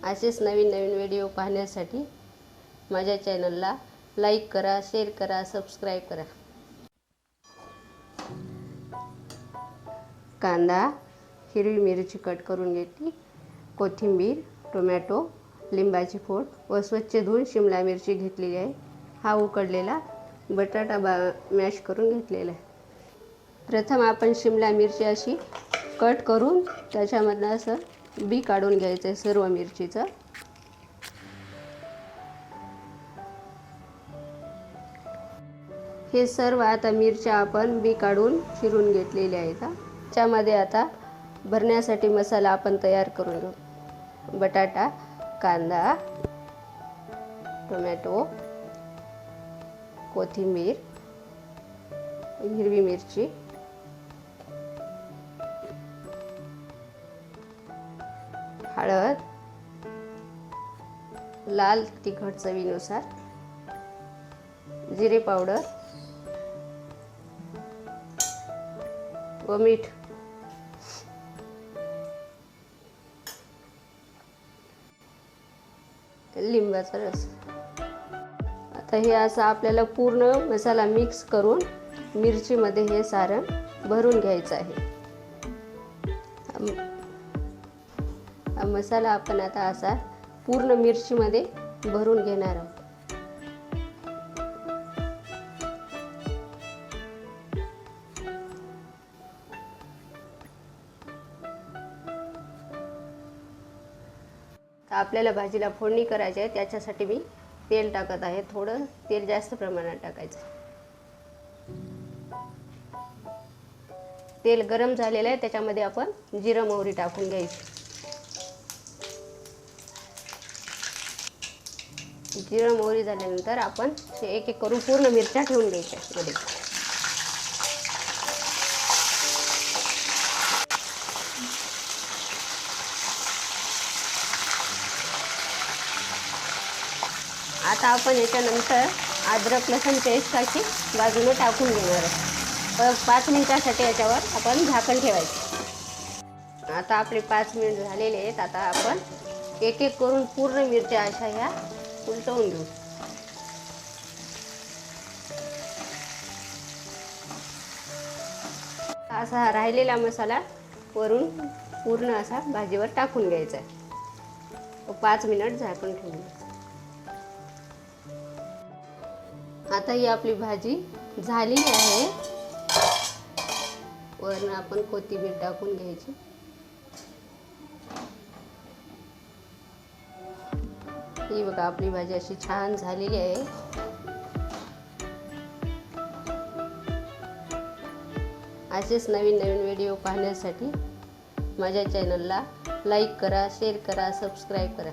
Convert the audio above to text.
असेच नवीन नवीन व्हिडिओ पाहण्यासाठी माझ्या चॅनलला लाईक करा, शेअर करा, सबस्क्राईब करा। कांदा, हिरवी मिरची कट करून घेतली, कोथिंबीर, टोमॅटो, लिंबाची फोड व स्वच्छ धुवून शिमला मिरची घेतलेली आहे। हा उकडलेला बटाटा मॅश करून घेतलेला आहे। प्रथम आपण शिमला मिरची अशी कट करून त्याच्यामधनं असं बी काढून घ्यायचं आहे सर्व मिरचीचं। हे सर्व आता मिरच्या आपण बी काढून चिरून घेतलेल्या आहेत। त्यामध्ये आता भरण्यासाठी मसाला आपण तयार करून घेऊ। बटाटा, कांदा, टोमॅटो, कोथिंबीर, हिरवी मिरची, हळद, लाल तिखट चवीनुसार, जिरे पावडर व मीठ। लिंबाचा रस। आता हे असं आपल्याला पूर्ण मसाला मिक्स करून मिरचीमध्ये हे सारण भरून घ्यायचं आहे। हा मसाला आपण आता असा पूर्ण मिरचीमध्ये भरून घेणार आहोत। आपल्याला भाजीला फोडणी करायची आहे, त्याच्यासाठी मी तेल टाकत आहे। थोडं तेल जास्त प्रमाणात टाकायचं। तेल गरम झालेलं आहे, त्याच्यामध्ये आपण जिरं मोहरी टाकून घ्यायची। जिरं मोहरी झाल्यानंतर आपण एक एक करून पूर्ण मिरच्या ठेवून घ्यायच्या मध्ये। आता आपण याच्यानंतर अद्रक लसूण पेस्ट टाकी बाजूने टाकून घेणार आहोत। 5 मिनिटांसाठी याच्यावर आपण झाकण ठेवायचं। आता आपले 5 मिनिट झालेले आहेत। आता आपण एक एक करून पूर्ण मिरच्या अशा ह्या उलटवून घेऊ। असा राहिलेला मसाला वरून पूर्ण असा भाजीवर टाकून घ्यायचा आहे। 5 मिनिट झाकून ठेवून। आता ही आपली भाजी झालेली आहे। वरून आपण कोथिंबीर टाकून घ्यायची। ही बघा आपली भाजी अशी छान झालेली आहे। असेच नवीन नवीन व्हिडिओ पाहण्यासाठी माझ्या चॅनलला लाईक करा, शेअर करा, सबस्क्राईब करा।